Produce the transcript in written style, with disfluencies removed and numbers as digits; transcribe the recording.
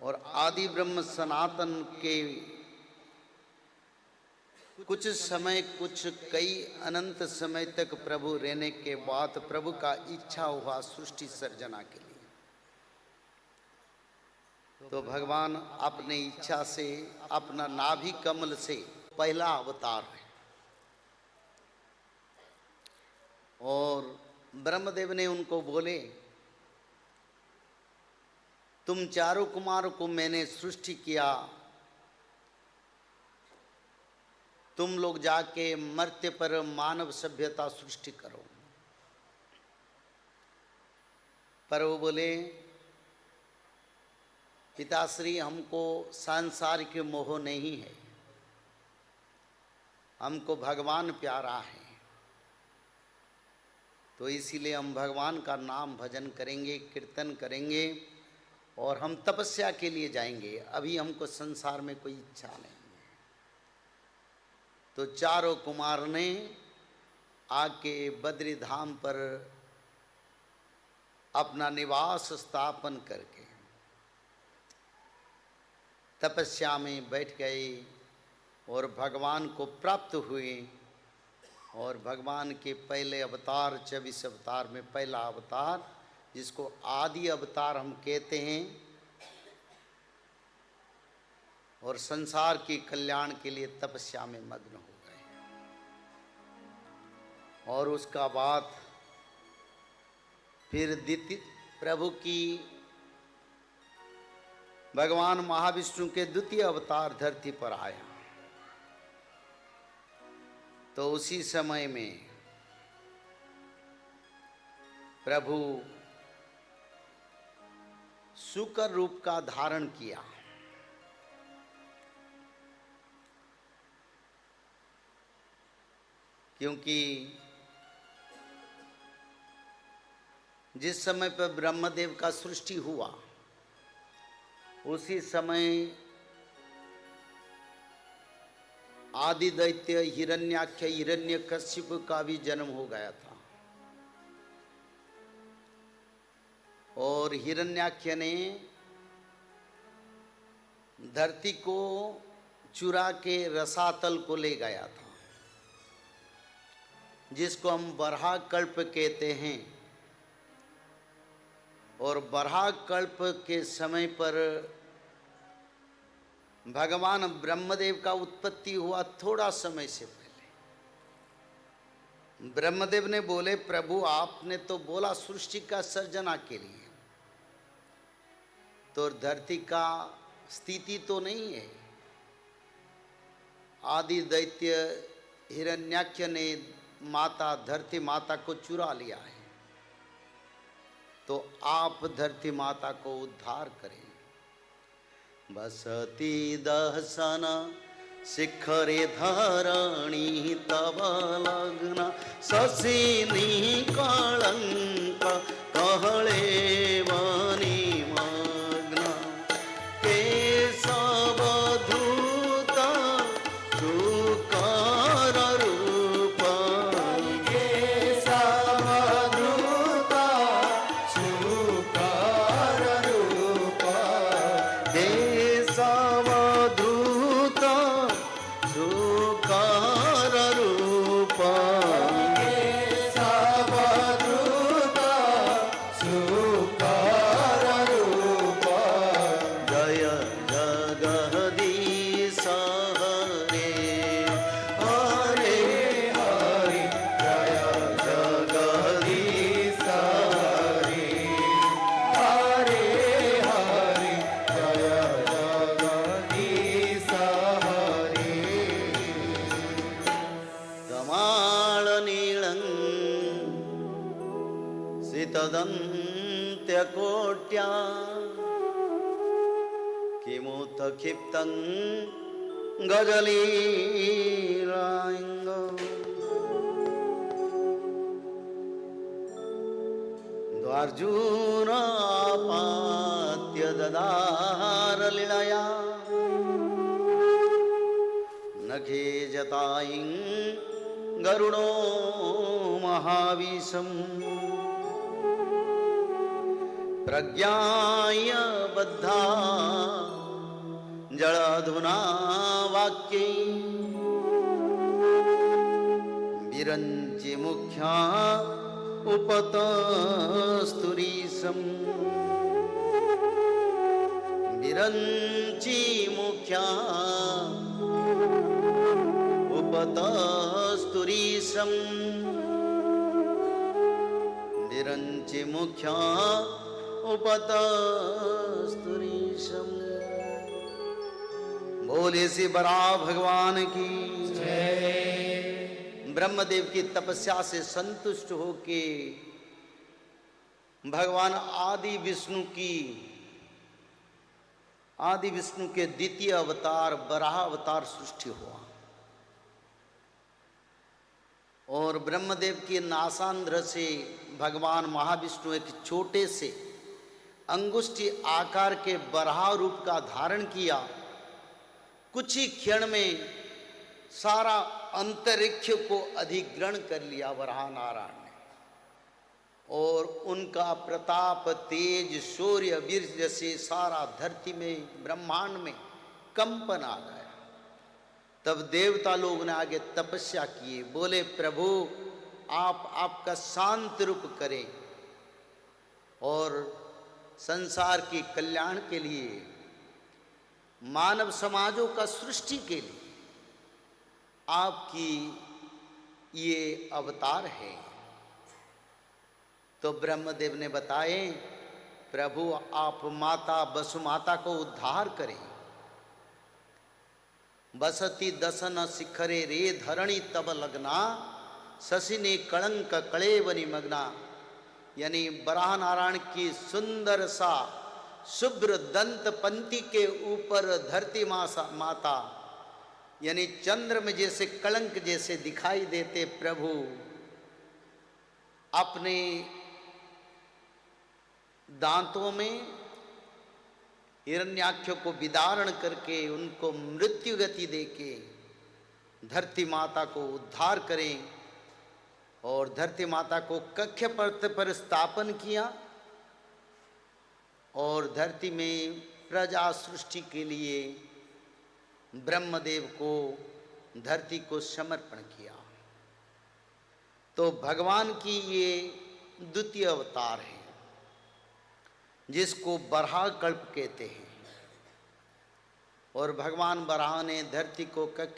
और आदि ब्रह्म सनातन के कुछ समय, कुछ कई अनंत समय तक प्रभु रहने के बाद प्रभु का इच्छा हुआ सृष्टि सर्जना के लिए। तो भगवान अपने इच्छा से अपना नाभि कमल से पहला अवतार है। और ब्रह्मदेव ने उनको बोले, तुम चारों कुमारों को मैंने सृष्टि किया, तुम लोग जाके मर्त्य पर मानव सभ्यता सृष्टि करो। पर वो बोले, पिताश्री हमको सांसारिक मोह नहीं है, हमको भगवान प्यारा है, तो इसीलिए हम भगवान का नाम भजन करेंगे, कीर्तन करेंगे और हम तपस्या के लिए जाएंगे। अभी हमको संसार में कोई इच्छा नहीं है। तो चारों कुमार ने आके बद्री धाम पर अपना निवास स्थापन करके तपस्या में बैठ गए और भगवान को प्राप्त हुए। और भगवान के पहले अवतार 24 अवतार में पहला अवतार, जिसको आदि अवतार हम कहते हैं, और संसार के कल्याण के लिए तपस्या में मग्न हो गए। और उसका बाद फिर द्वितीय प्रभु की भगवान महाविष्णु के द्वितीय अवतार धरती पर आया। तो उसी समय में प्रभु शुकर रूप का धारण किया। क्योंकि जिस समय पर ब्रह्मदेव का सृष्टि हुआ उसी समय आदि दैत्य हिरण्याक्ष हिरण्यकश्यप का भी जन्म हो गया था। और हिरण्याक्ष ने धरती को चुरा के रसातल को ले गया था, जिसको हम बरहा कल्प कहते हैं। और बरहा कल्प के समय पर भगवान ब्रह्मदेव का उत्पत्ति हुआ थोड़ा समय से पहले। ब्रह्मदेव ने बोले, प्रभु आपने तो बोला सृष्टि का सर्जना के लिए, तो धरती का स्थिति तो नहीं है। आदि दैत्य हिरण्याक्ष ने माता धरती माता को चुरा लिया है, तो आप धरती माता को उद्धार करें। बसती दहसन शिखरे धरणी तव लग्न शशिनी कलंक कहले वनी मग्न केशवधूत शुकर रूप केशवधूत शुकर रूप देशवधूत शुकर रूप केशवधूत शुकर रूप जय जगदीश हरे हरे हरे जय जगदीश हरे हरे हरे जय जगदीश हरे कमाल नीलं सितदन्त्यकोट्या किमुत क्षिप्तं गजलीलाङ्ग द्वार्जुनापात्य ददार लीलया नखे जताइं गरुडो महाविशं प्रज्ञाय बद्धा जड़ अधुना वाक्ये विरंचि मुख्या उपतस्तुरीशम विरंचि मुख्या उपतस्तुरीशम विरंचि मुख्या उपतस्तुरीशम। बोले से बराह भगवान की ब्रह्मदेव की तपस्या से संतुष्ट होके भगवान आदि विष्णु के द्वितीय अवतार बराह अवतार सृष्टि हुआ और ब्रह्मदेव के नासांध्र से भगवान महाविष्णु एक छोटे से अंगुष्ठी आकार के बराह रूप का धारण किया। कुछ ही क्षण में सारा अंतरिक्ष को अधिग्रहण कर लिया वराह नारायण ने और उनका प्रताप तेज शौर्य वीर्य से सारा धरती में ब्रह्मांड में कंपन आ गया। तब देवता लोग ने आगे तपस्या किए, बोले प्रभु आप आपका शांत रूप करें और संसार के कल्याण के लिए मानव समाजों का सृष्टि के लिए आपकी ये अवतार है। तो ब्रह्मदेव ने बताए प्रभु आप माता वसुमाता को उद्धार करें। बसती दसन शिखरे रे धरणी तब लगना शशिने कलंक कलेव निमग्ना। यानी बराह नारायण की सुंदर सा शुभ्र दंत पंक्ति के ऊपर धरती माता यानी चंद्र में जैसे कलंक जैसे दिखाई देते प्रभु अपने दांतों में हिरण्याक्ष को विदारण करके उनको मृत्यु गति देके धरती माता को उद्धार करें और धरती माता को कक्ष पर स्थापन किया और धरती में प्रजा सृष्टि के लिए ब्रह्मदेव को धरती को समर्पण किया। तो भगवान की ये द्वितीय अवतार है जिसको बराह कल्प कहते हैं और भगवान बराह ने धरती को कक्ष